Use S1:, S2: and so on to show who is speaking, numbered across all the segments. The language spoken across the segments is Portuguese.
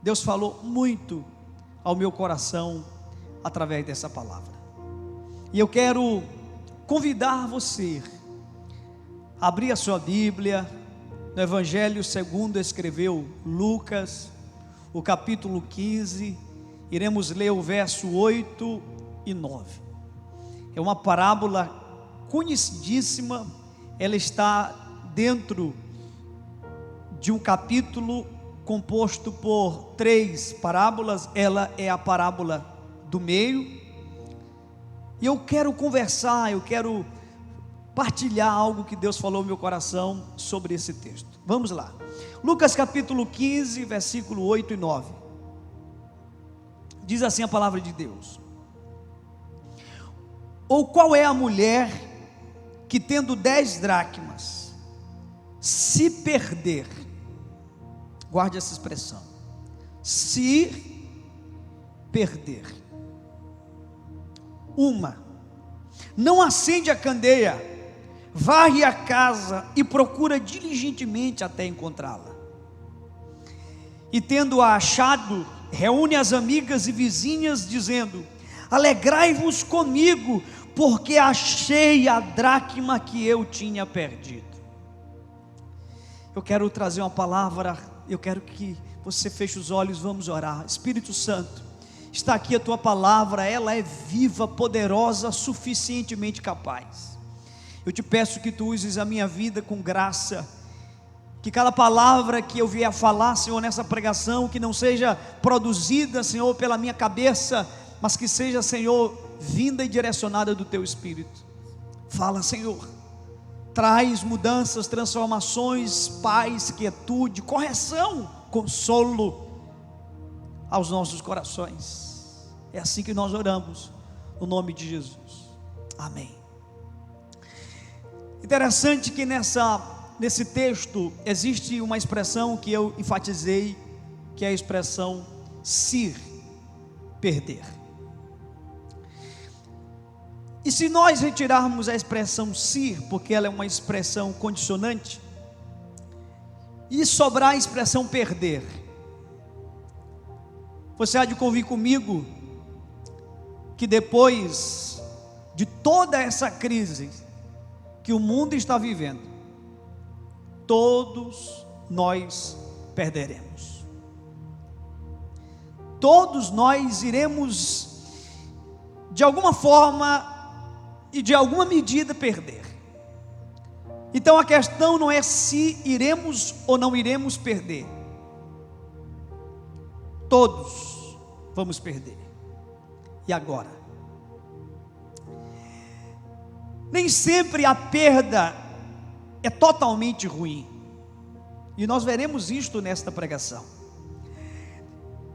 S1: Deus falou muito ao meu coração através dessa palavra. E eu quero convidar você a abrir a sua Bíblia no Evangelho segundo escreveu Lucas, o capítulo 15, iremos ler o verso 8 e 9. É uma parábola conhecidíssima, ela está dentro de um capítulo composto por 3 parábolas, ela é a parábola do meio, e eu quero conversar, eu quero partilhar algo que Deus falou no meu coração sobre esse texto. Vamos lá, Lucas capítulo 15, versículo 8 e 9, diz assim a palavra de Deus: ou qual é a mulher que tendo 10 dracmas, se perder, guarde essa expressão, se perder, uma, não acende a candeia, varre a casa e procura diligentemente até encontrá-la, e tendo-a achado, reúne as amigas e vizinhas, dizendo: alegrai-vos comigo, porque achei a dracma que eu tinha perdido. Eu quero trazer uma palavra, eu quero que você feche os olhos, vamos orar. Espírito Santo, está aqui a tua palavra, ela é viva, poderosa, suficientemente capaz. Eu te peço que tu uses a minha vida com graça, que cada palavra que eu vier a falar, Senhor, nessa pregação, que não seja produzida, Senhor, pela minha cabeça, mas que seja, Senhor, vinda e direcionada do teu Espírito. Fala, Senhor, traz mudanças, transformações, paz, quietude, correção, consolo aos nossos corações. É assim que nós oramos, no nome de Jesus, amém. Interessante que nesse texto existe uma expressão que eu enfatizei, que é a expressão se perder. E se nós retirarmos a expressão se, porque ela é uma expressão condicionante, e sobrar a expressão perder, você há de convir comigo que depois de toda essa crise que o mundo está vivendo, todos nós perderemos. Todos nós iremos, de alguma forma e de alguma medida, perder. Então a questão não é se iremos ou não iremos perder. Todos vamos perder. E agora? Nem sempre a perda é totalmente ruim, e nós veremos isto nesta pregação.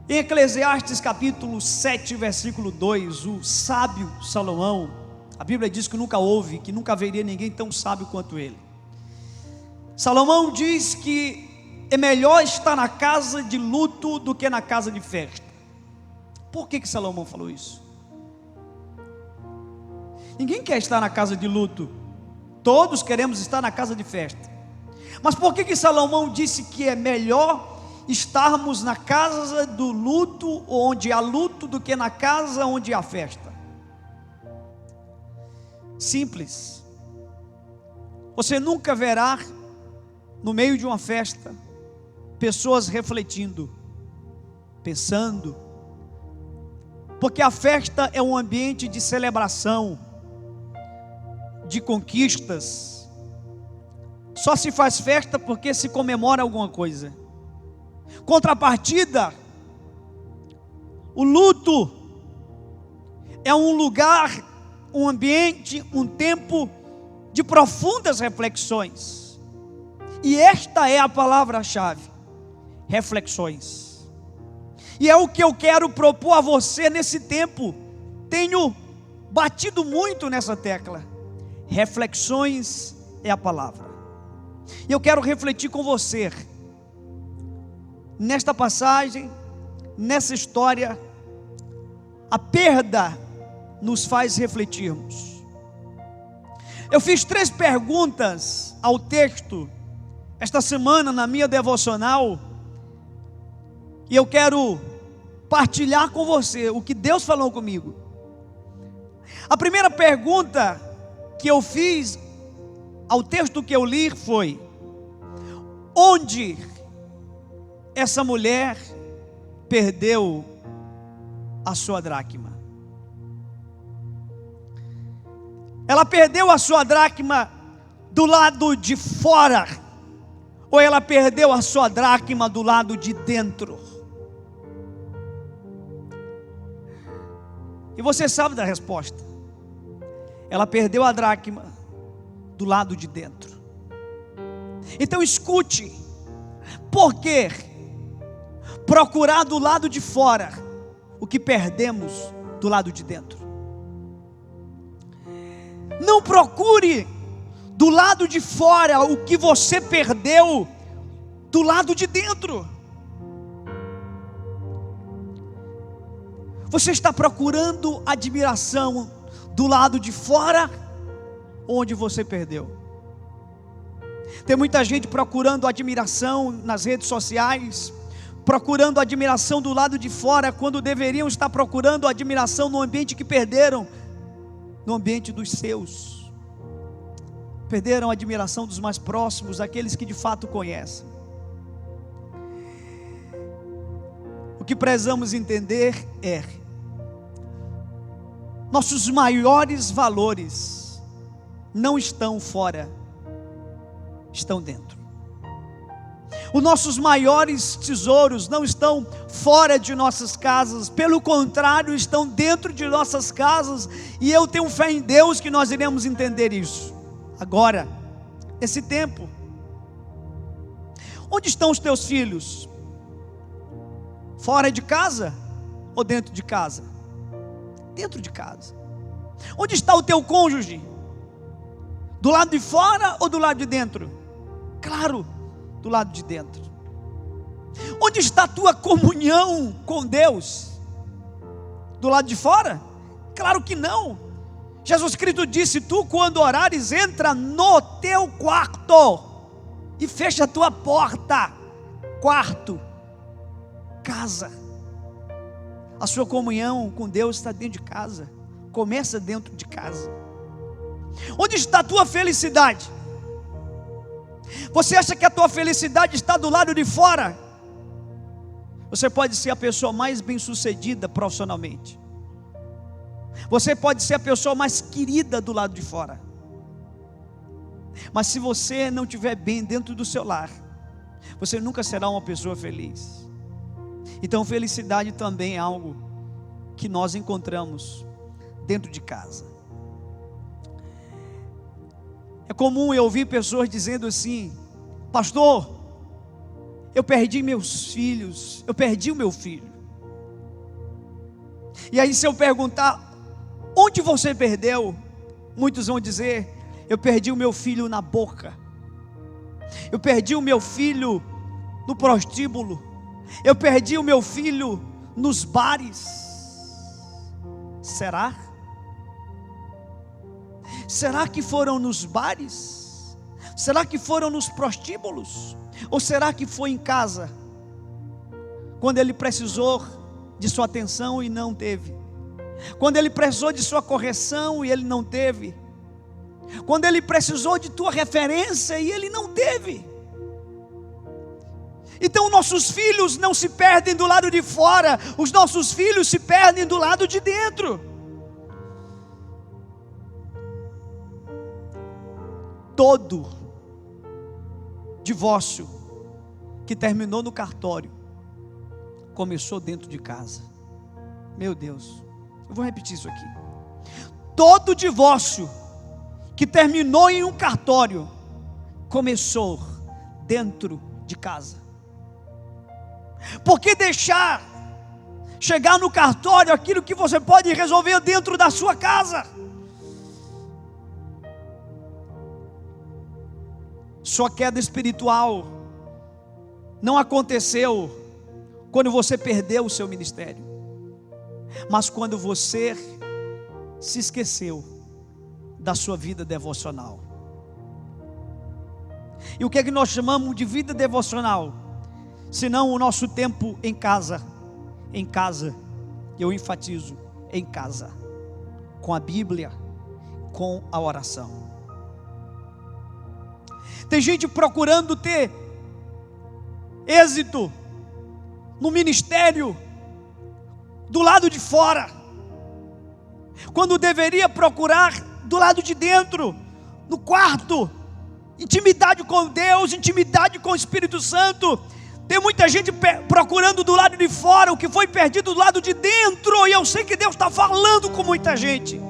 S1: Em Eclesiastes capítulo 7, versículo 2, o sábio Salomão, a Bíblia diz que nunca houve, que nunca haveria ninguém tão sábio quanto ele. Salomão diz que é melhor estar na casa de luto do que na casa de festa. Por que Salomão falou isso? Ninguém quer estar na casa de luto, todos queremos estar na casa de festa. Mas por que Salomão disse que é melhor estarmos na casa do luto, onde há luto, do que na casa onde há festa? Simples. Você nunca verá no meio de uma festa pessoas refletindo, pensando, porque a festa é um ambiente de celebração, de conquistas. Só se faz festa porque se comemora alguma coisa. Contrapartida, o luto é um lugar, um ambiente, um tempo de profundas reflexões. E esta é a palavra-chave: reflexões. E é o que eu quero propor a você nesse tempo. Tenho batido muito nessa tecla. Reflexões é a palavra. E eu quero refletir com você nesta passagem, nessa história. A perda nos faz refletirmos. Eu fiz 3 perguntas ao texto esta semana na minha devocional, E eu quero partilhar com você o que Deus falou comigo. A primeira pergunta que eu fiz ao texto que eu li foi: onde essa mulher perdeu a sua dracma? Ela perdeu a sua dracma do lado de fora, ou ela perdeu a sua dracma do lado de dentro? E você sabe da resposta. Ela perdeu a dracma do lado de dentro. Então escute, por que procurar do lado de fora o que perdemos do lado de dentro? Não procure do lado de fora o que você perdeu do lado de dentro. Você está procurando admiração do lado de fora, onde você perdeu? Tem muita gente procurando admiração nas redes sociais, procurando admiração do lado de fora, quando deveriam estar procurando admiração no ambiente que perderam, no ambiente dos seus. Perderam a admiração dos mais próximos, aqueles que de fato conhecem. O que precisamos entender é: nossos maiores valores não estão fora, estão dentro. Os nossos maiores tesouros não estão fora de nossas casas, pelo contrário, estão dentro de nossas casas. E eu tenho fé em Deus que nós iremos entender isso agora, esse tempo. Onde estão os teus filhos? Fora de casa ou dentro de casa? Dentro de casa. Onde está o teu cônjuge? Do lado de fora ou do lado de dentro? Claro, do lado de dentro. Onde está a tua comunhão com Deus? Do lado de fora? Claro que não. Jesus Cristo disse: tu, quando orares, entra no teu quarto e fecha a tua porta. Quarto, casa. A sua comunhão com Deus está dentro de casa, começa dentro de casa. Onde está a tua felicidade? Você acha que a tua felicidade está do lado de fora? Você pode ser a pessoa mais bem-sucedida profissionalmente, você pode ser a pessoa mais querida do lado de fora, mas se você não estiver bem dentro do seu lar, você nunca será uma pessoa feliz. Então felicidade também é algo que nós encontramos dentro de casa. É comum eu ouvir pessoas dizendo assim: pastor, eu perdi meus filhos, eu perdi o meu filho. E aí, se eu perguntar: onde você perdeu? Muitos vão dizer: eu perdi o meu filho na boca, eu perdi o meu filho no prostíbulo, eu perdi o meu filho nos bares. Será? Será que foram nos bares? Será que foram nos prostíbulos? Ou será que foi em casa, quando ele precisou de sua atenção e não teve? Quando ele precisou de sua correção e ele não teve? Quando ele precisou de tua referência e ele não teve? Então nossos filhos não se perdem do lado de fora, os nossos filhos se perdem do lado de dentro. Todo divórcio que terminou no cartório começou dentro de casa. Meu Deus, eu vou repetir isso aqui. Todo divórcio que terminou em um cartório começou dentro de casa. Por que deixar chegar no cartório aquilo que você pode resolver dentro da sua casa? Sua queda espiritual não aconteceu quando você perdeu o seu ministério, mas quando você se esqueceu da sua vida devocional. E o que é que nós chamamos de vida devocional? senão o nosso tempo em casa, eu enfatizo, em casa, com a Bíblia, com a oração. Tem gente procurando ter êxito no ministério do lado de fora, quando deveria procurar do lado de dentro, no quarto, intimidade com Deus, intimidade com o Espírito Santo. Tem muita gente procurando do lado de fora o que foi perdido do lado de dentro, e eu sei que Deus está falando com muita gente.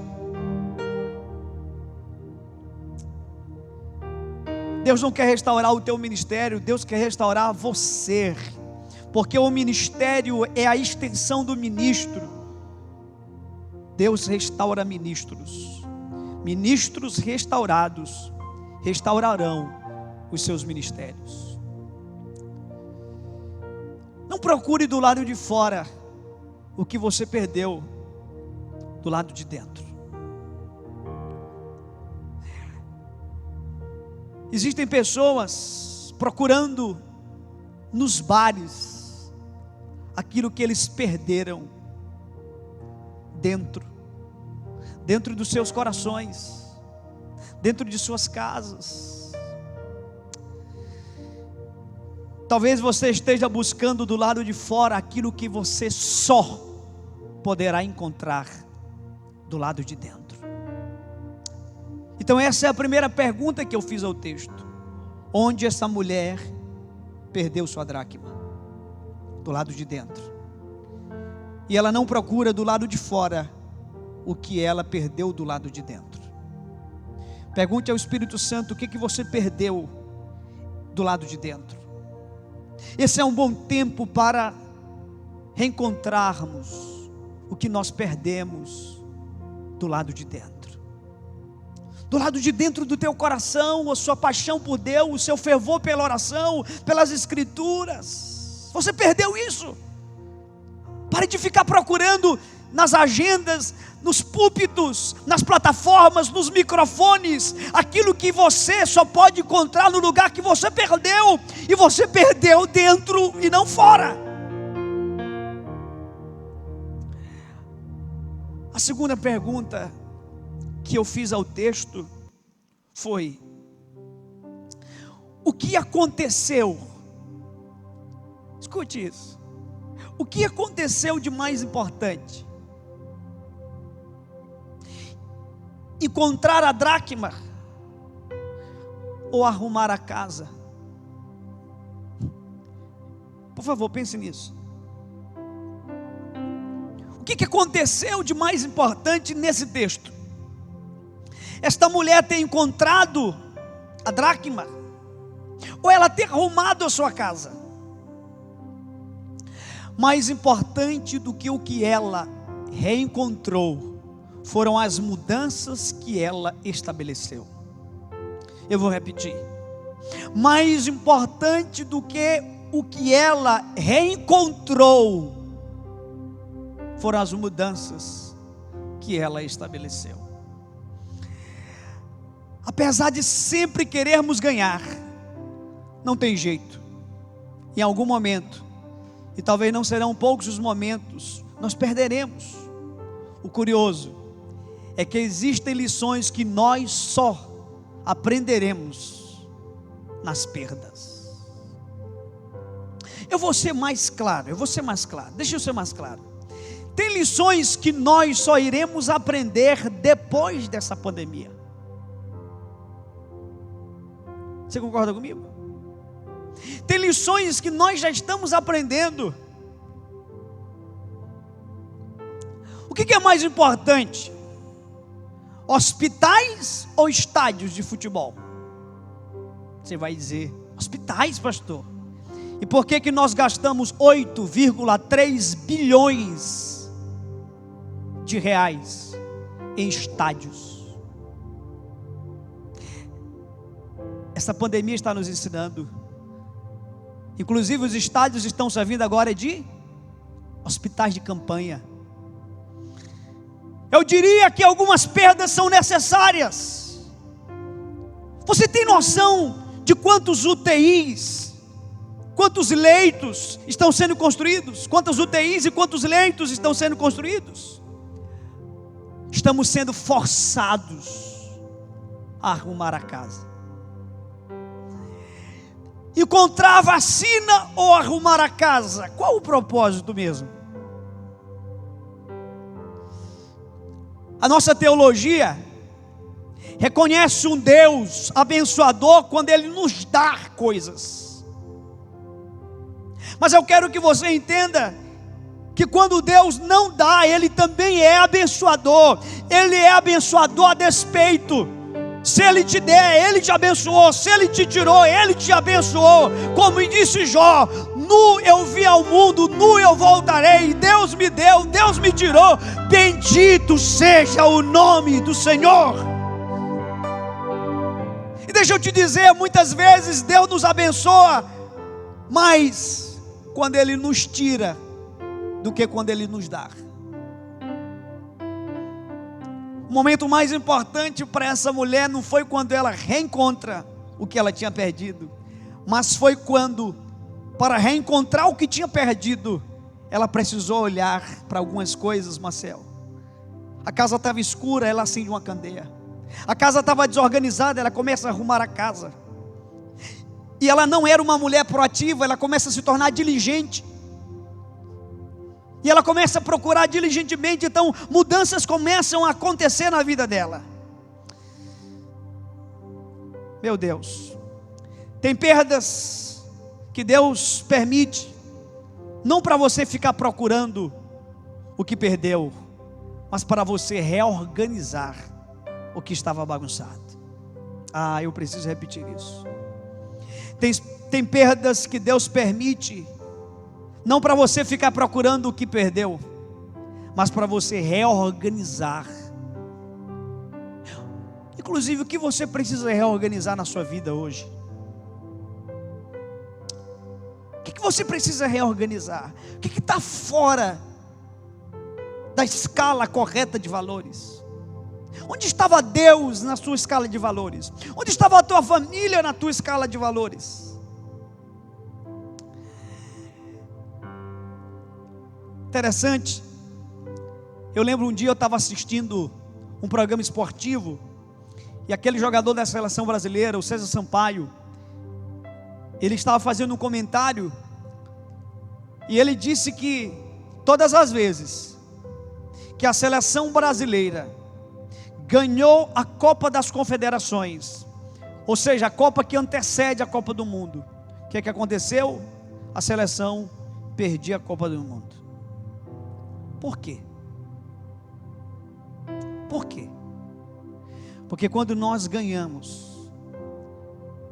S1: Deus não quer restaurar o teu ministério, Deus quer restaurar você, porque o ministério é a extensão do ministro. Deus restaura ministros, ministros restaurados restaurarão os seus ministérios. Não procure do lado de fora o que você perdeu do lado de dentro. Existem pessoas procurando nos bares aquilo que eles perderam dentro dos seus corações, dentro de suas casas. Talvez você esteja buscando do lado de fora aquilo que você só poderá encontrar do lado de dentro. Então essa é a primeira pergunta que eu fiz ao texto: onde essa mulher perdeu sua dracma? Do lado de dentro. E ela não procura do lado de fora o que ela perdeu do lado de dentro. Pergunte ao Espírito Santo o que você perdeu do lado de dentro. Esse é um bom tempo para reencontrarmos o que nós perdemos do lado de dentro. Do lado de dentro do teu coração, a sua paixão por Deus, o seu fervor pela oração, pelas escrituras. Você perdeu isso. Pare de ficar procurando nas agendas, nos púlpitos, nas plataformas, nos microfones, aquilo que você só pode encontrar no lugar que você perdeu, e você perdeu dentro e não fora. A segunda pergunta que eu fiz ao texto foi: o que aconteceu? Escute isso. O que aconteceu de mais importante? Encontrar a dracma ou arrumar a casa? Por favor, pense nisso. O que aconteceu de mais importante nesse texto? Esta mulher ter encontrado a dracma, ou ela ter arrumado a sua casa? Mais importante do que o que ela reencontrou foram as mudanças que ela estabeleceu. Eu vou repetir. Mais importante do que o que ela reencontrou foram as mudanças que ela estabeleceu. Apesar de sempre querermos ganhar, não tem jeito. Em algum momento, e talvez não serão poucos os momentos, nós perderemos. O curioso é que existem lições que nós só aprenderemos nas perdas. Eu vou ser mais claro, deixa eu ser mais claro. Tem lições que nós só iremos aprender depois dessa pandemia. Você concorda comigo? Tem lições que nós já estamos aprendendo. O que é mais importante? Hospitais ou estádios de futebol? Você vai dizer, hospitais, pastor. E por que nós gastamos 8,3 bilhões de reais em estádios? Essa pandemia está nos ensinando. Inclusive os estádios estão servindo agora de hospitais de campanha. Eu diria que algumas perdas são necessárias. Você tem noção de quantos UTIs, Quantos leitos estão sendo construídos? Quantas UTIs e quantos leitos estão sendo construídos? Estamos sendo forçados a arrumar a casa. Encontrar a vacina ou arrumar a casa? Qual o propósito mesmo? A nossa teologia reconhece um Deus abençoador quando Ele nos dá coisas. Mas eu quero que você entenda que quando Deus não dá, Ele também é abençoador. Ele é abençoador a despeito. Se Ele te der, Ele te abençoou. Se Ele te tirou, Ele te abençoou. Como disse Jó: nu eu vi ao mundo, nu eu voltarei. Deus me deu, Deus me tirou. Bendito seja o nome do Senhor. E deixa eu te dizer, muitas vezes Deus nos abençoa, mas quando Ele nos tira do que quando Ele nos dá. O momento mais importante para essa mulher não foi quando ela reencontra o que ela tinha perdido, mas foi quando, para reencontrar o que tinha perdido, ela precisou olhar para algumas coisas, Marcel. A casa estava escura, ela acende uma candeia. A casa estava desorganizada, ela começa a arrumar a casa. E ela não era uma mulher proativa, ela começa a se tornar diligente. E ela começa a procurar diligentemente, então mudanças começam a acontecer na vida dela. Meu Deus, tem perdas que Deus permite, não para você ficar procurando o que perdeu, mas para você reorganizar o que estava bagunçado. Eu preciso repetir isso. Tem perdas que Deus permite, não para você ficar procurando o que perdeu, mas para você reorganizar. Inclusive, o que você precisa reorganizar na sua vida hoje? O que você precisa reorganizar? O que está fora da escala correta de valores? Onde estava Deus na sua escala de valores? Onde estava a tua família na tua escala de valores? Interessante. Eu lembro um dia eu estava assistindo um programa esportivo, e aquele jogador da seleção brasileira, o César Sampaio, ele estava fazendo um comentário, e ele disse que todas as vezes que a seleção brasileira ganhou a Copa das Confederações, ou seja, a Copa que antecede a Copa do Mundo, o que é que aconteceu? A seleção perdia a Copa do Mundo. Por quê? Por quê? Porque quando nós ganhamos,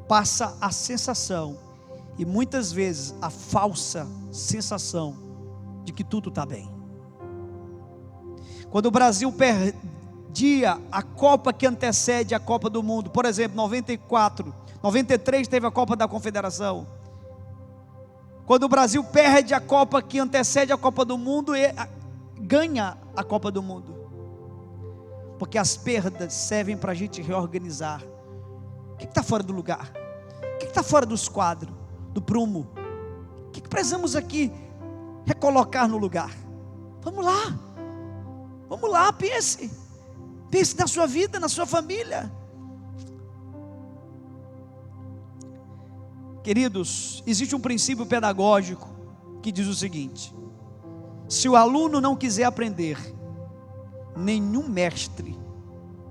S1: passa a sensação, e muitas vezes a falsa sensação, de que tudo está bem. Quando o Brasil perdia a Copa que antecede a Copa do Mundo, por exemplo, 94, 93 teve a Copa da Confederação. Quando o Brasil perde a Copa que antecede a Copa do Mundo, ganha a Copa do Mundo, porque as perdas servem para a gente reorganizar. O que está fora do lugar? O que está fora dos quadros, do prumo? O que precisamos aqui recolocar no lugar? Vamos lá, pense na sua vida, na sua família. Queridos, existe um princípio pedagógico que diz o seguinte: se o aluno não quiser aprender, nenhum mestre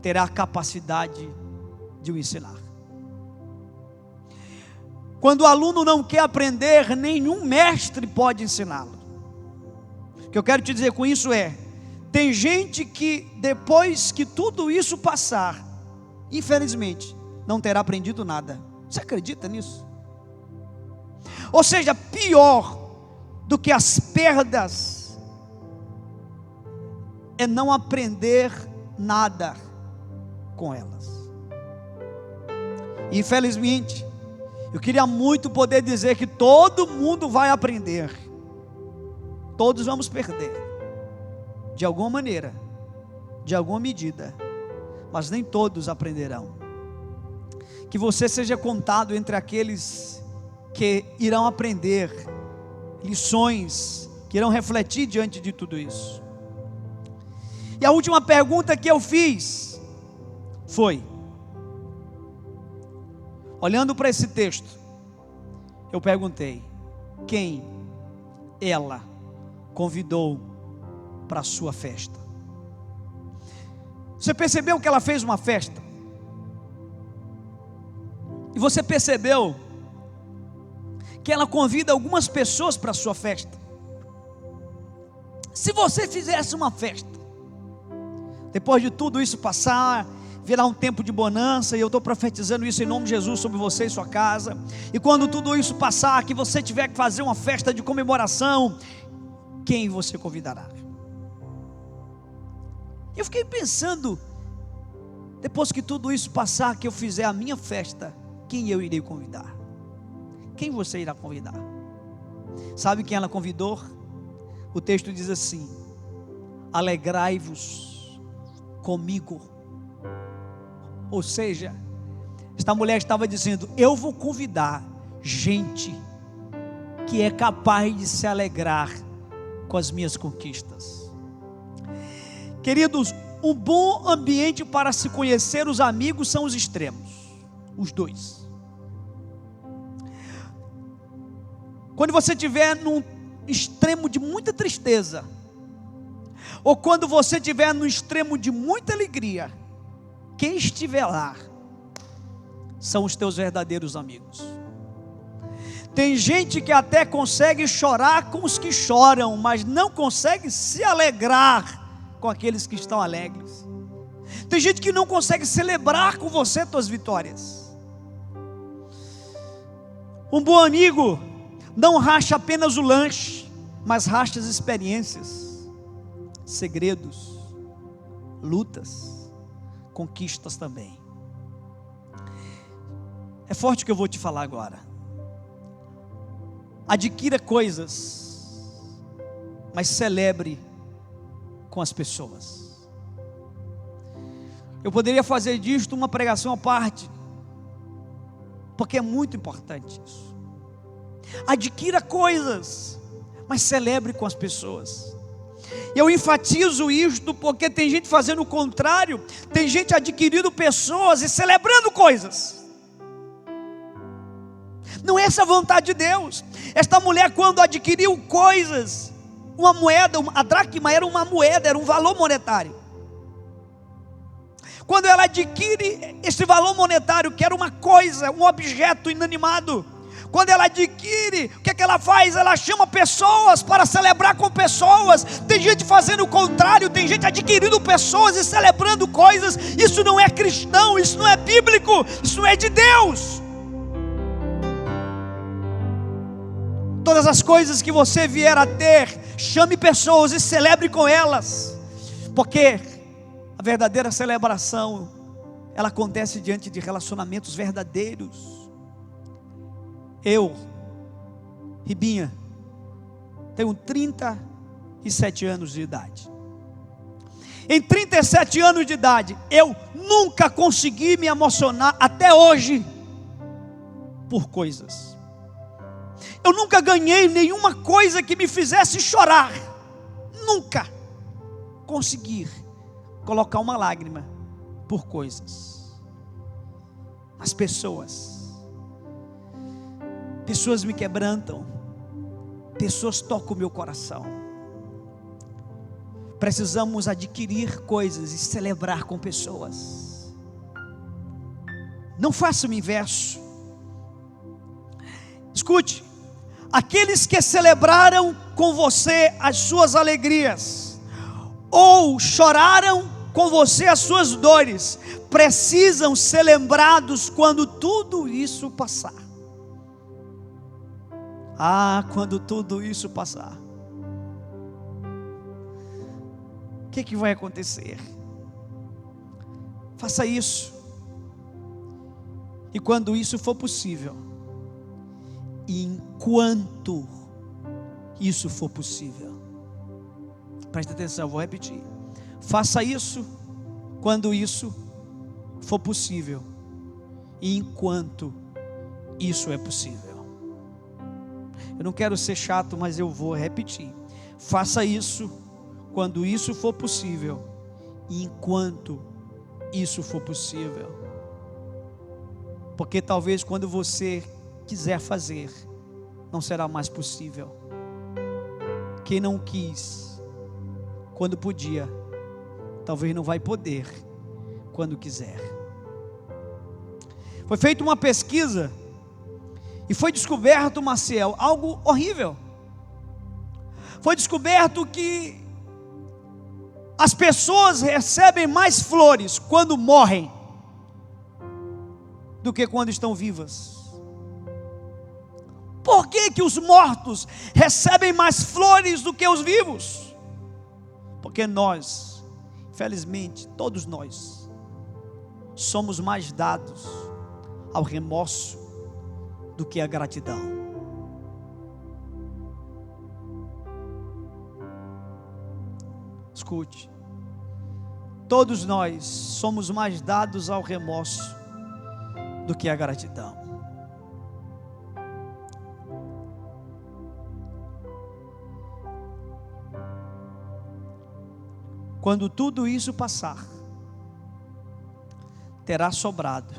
S1: terá a capacidade de o ensinar. Quando o aluno não quer aprender, nenhum mestre pode ensiná-lo. O que eu quero te dizer com isso tem gente que depois que tudo isso passar, infelizmente, não terá aprendido nada. Você acredita nisso? Ou seja, pior do que as perdas é não aprender nada com elas. Infelizmente, eu queria muito poder dizer que todo mundo vai aprender. Todos vamos perder, de alguma maneira, de alguma medida, mas nem todos aprenderão. Que você seja contado entre aqueles que irão aprender lições, que irão refletir diante de tudo isso. E a última pergunta que eu fiz foi, olhando para esse texto, eu perguntei: quem ela convidou para a sua festa? Você percebeu que ela fez uma festa? E você percebeu que ela convida algumas pessoas para a sua festa? Se você fizesse uma festa, depois de tudo isso passar, virá um tempo de bonança, e eu estou profetizando isso em nome de Jesus sobre você e sua casa, e quando tudo isso passar, que você tiver que fazer uma festa de comemoração, quem você convidará? Eu fiquei pensando, depois que tudo isso passar, que eu fizer a minha festa, quem eu irei convidar? Quem você irá convidar? Sabe quem ela convidou? O texto diz assim: alegrai-vos comigo. Ou seja, esta mulher estava dizendo: eu vou convidar gente que é capaz de se alegrar com as minhas conquistas. Queridos, um bom ambiente para se conhecer os amigos são os extremos, os dois. Quando você estiver num extremo de muita tristeza, ou quando você estiver no extremo de muita alegria, quem estiver lá são os teus verdadeiros amigos. Tem gente que até consegue chorar com os que choram, mas não consegue se alegrar com aqueles que estão alegres. Tem gente que não consegue celebrar com você tuas vitórias. Um bom amigo não racha apenas o lanche, mas racha as experiências, segredos, lutas, conquistas também. É forte o que eu vou te falar agora. Adquira coisas, mas celebre com as pessoas. Eu poderia fazer disto uma pregação à parte, porque é muito importante isso. Adquira coisas, mas celebre com as pessoas. Eu enfatizo isto porque tem gente fazendo o contrário. Tem gente adquirindo pessoas e celebrando coisas. Não é essa a vontade de Deus. Esta mulher, quando adquiriu coisas, uma moeda, a dracma era uma moeda, era um valor monetário. Quando ela adquire esse valor monetário, que era uma coisa, um objeto inanimado, quando ela adquire, o que é que ela faz? Ela chama pessoas para celebrar com pessoas. Tem gente fazendo o contrário, tem gente adquirindo pessoas e celebrando coisas. Isso não é cristão, isso não é bíblico, isso não é de Deus. Todas as coisas que você vier a ter, chame pessoas e celebre com elas, porque a verdadeira celebração, ela acontece diante de relacionamentos verdadeiros. Eu, Ribinha, tenho 37 anos de idade. Em 37 anos de idade, eu nunca consegui me emocionar até hoje por coisas. Eu nunca ganhei nenhuma coisa que me fizesse chorar. Nunca consegui colocar uma lágrima por coisas. As pessoas me quebrantam, pessoas tocam o meu coração. Precisamos adquirir coisas e celebrar com pessoas. Não faça o inverso. Escute, aqueles que celebraram com você as suas alegrias, ou choraram com você as suas dores, precisam ser lembrados quando tudo isso passar. Quando tudo isso passar, o que vai acontecer? Faça isso, e quando isso for possível, enquanto isso for possível, preste atenção, vou repetir. Faça isso quando isso for possível, e enquanto isso é possível. Eu não quero ser chato, mas eu vou repetir. Faça isso quando isso for possível e enquanto isso for possível. Porque talvez quando você quiser fazer, não será mais possível. Quem não quis quando podia, talvez não vai poder quando quiser. Foi feita uma pesquisa e foi descoberto, Maciel, algo horrível. Foi descoberto que as pessoas recebem mais flores quando morrem do que quando estão vivas. Por que que os mortos recebem mais flores do que os vivos? Porque nós, infelizmente, todos nós, somos mais dados ao remorso do que à gratidão. Escute, todos nós somos mais dados ao remorso do que à gratidão. Quando tudo isso passar, terá sobrado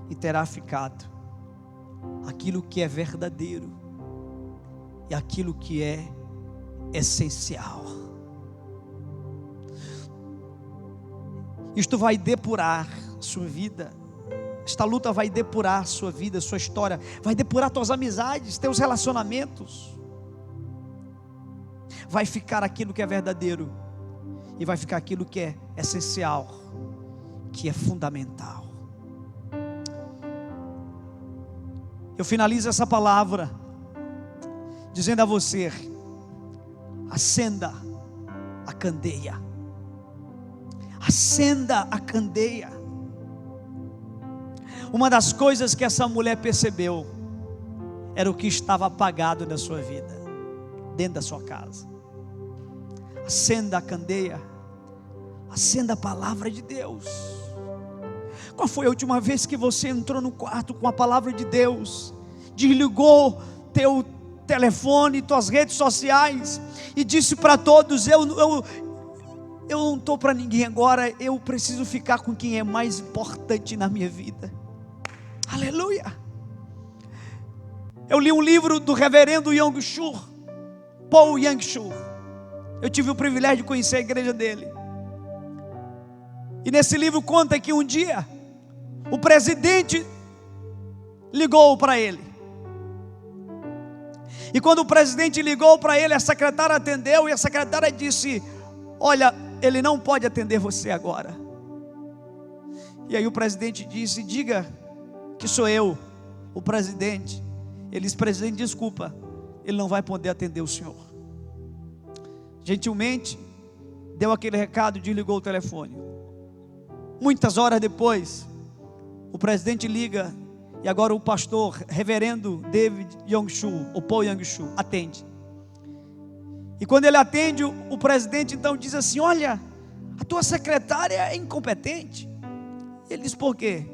S1: e terá ficado aquilo que é verdadeiro e aquilo que é essencial. Isto vai depurar sua vida. Esta luta vai depurar sua vida, sua história, vai depurar tuas amizades, teus relacionamentos. Vai ficar aquilo que é verdadeiro e vai ficar aquilo que é essencial, que é fundamental. Eu finalizo essa palavra dizendo a você: acenda a candeia. Acenda a candeia. Uma das coisas que essa mulher percebeu era o que estava apagado na sua vida, dentro da sua casa. Acenda a candeia. Acenda a palavra de Deus. Qual foi a última vez que você entrou no quarto com a palavra de Deus, desligou teu telefone, tuas redes sociais e disse para todos: eu não estou para ninguém agora, eu preciso ficar com quem é mais importante na minha vida. Aleluia. Eu li um livro do reverendo Yang-Shur, Paul Yang-Shur. Eu tive o privilégio de conhecer a igreja dele. E nesse livro conta que um dia o presidente ligou para ele. E quando o presidente ligou para ele, a secretária atendeu e a secretária disse: olha, ele não pode atender você agora. E aí o presidente disse: diga que sou eu, o presidente. Ele disse: presidente, desculpa, ele não vai poder atender o senhor. Gentilmente deu aquele recado e desligou o telefone. Muitas horas depois, o presidente liga e agora o pastor, reverendo David Yang-Shur, ou Paul Yang-Shur, atende. E quando ele atende, o presidente então diz assim: olha, a tua secretária é incompetente. Ele diz: por quê?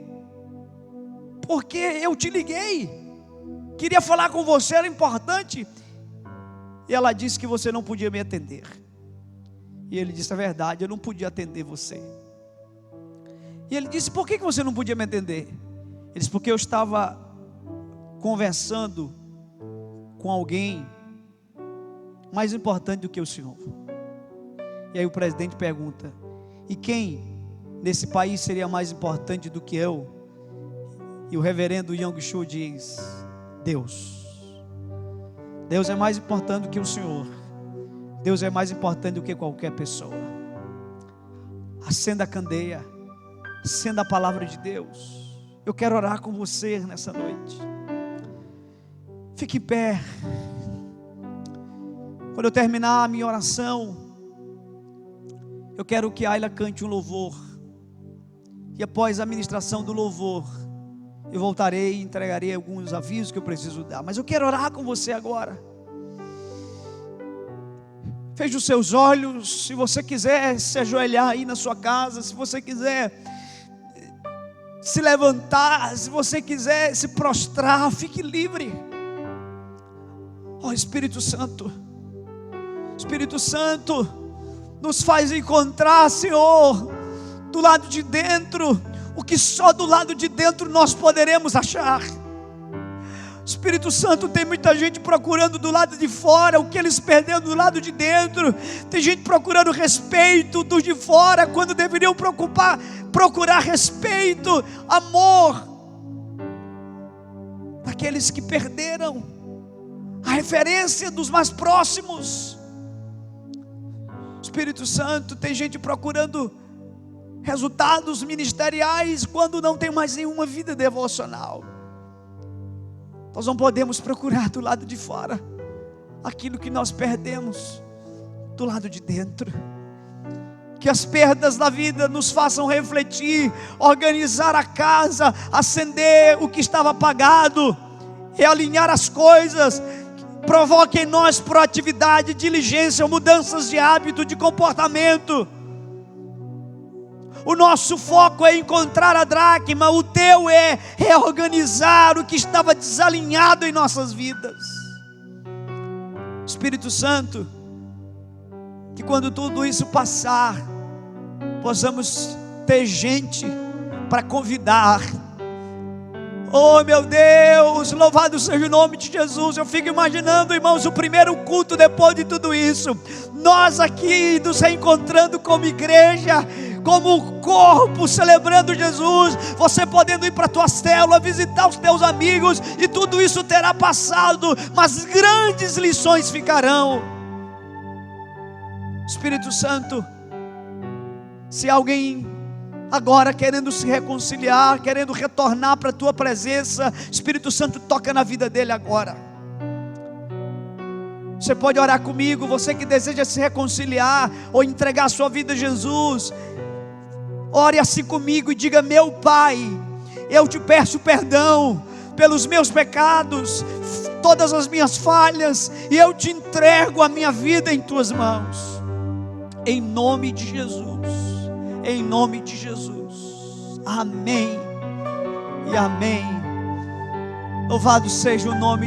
S1: Porque eu te liguei, queria falar com você, era importante. E ela disse que você não podia me atender. E ele disse: é verdade, eu não podia atender você. E ele disse: por que você não podia me atender? Ele disse: porque eu estava conversando com alguém mais importante do que o senhor. E aí o presidente pergunta: e quem nesse país seria mais importante do que eu? E o reverendo Yang-Shur diz: Deus. Deus é mais importante do que o senhor. Deus é mais importante do que qualquer pessoa. Acenda a candeia, acenda a palavra de Deus. Eu quero orar com você nessa noite. Fique em pé. Quando eu terminar a minha oração, eu quero que a Ayla cante um louvor. E após a ministração do louvor, eu voltarei e entregarei alguns avisos que eu preciso dar. Mas eu quero orar com você agora. Feche os seus olhos. Se você quiser se ajoelhar aí na sua casa, se você quiser se levantar, se você quiser se prostrar, fique livre. Oh Espírito Santo, nos faz encontrar, Senhor, do lado de dentro, o que só do lado de dentro nós poderemos achar. Espírito Santo, tem muita gente procurando do lado de fora o que eles perderam do lado de dentro. Tem gente procurando respeito dos de fora, quando deveriam procurar respeito, amor daqueles que perderam a referência dos mais próximos. Espírito Santo, tem gente procurando resultados ministeriais quando não tem mais nenhuma vida devocional. Nós não podemos procurar do lado de fora aquilo que nós perdemos do lado de dentro. Que as perdas da vida nos façam refletir, organizar a casa, acender o que estava apagado, realinhar as coisas. Provoque em nós proatividade, diligência, mudanças de hábito, de comportamento. O nosso foco é encontrar a dracma, o teu é reorganizar o que estava desalinhado em nossas vidas. Espírito Santo, que quando tudo isso passar, possamos ter gente para convidar. Oh meu Deus, louvado seja o nome de Jesus. Eu fico imaginando, irmãos, o primeiro culto depois de tudo isso, nós aqui nos reencontrando como igreja, como corpo, celebrando Jesus, você podendo ir para a tua célula, visitar os teus amigos, e tudo isso terá passado, mas grandes lições ficarão. Espírito Santo, se alguém agora querendo se reconciliar, querendo retornar para a tua presença, Espírito Santo, toca na vida dele agora. Você pode orar comigo, você que deseja se reconciliar ou entregar a sua vida a Jesus. Ore assim comigo e diga: meu Pai, eu te peço perdão pelos meus pecados, todas as minhas falhas, e eu te entrego a minha vida em tuas mãos, em nome de Jesus, em nome de Jesus, amém e amém. Louvado seja o nome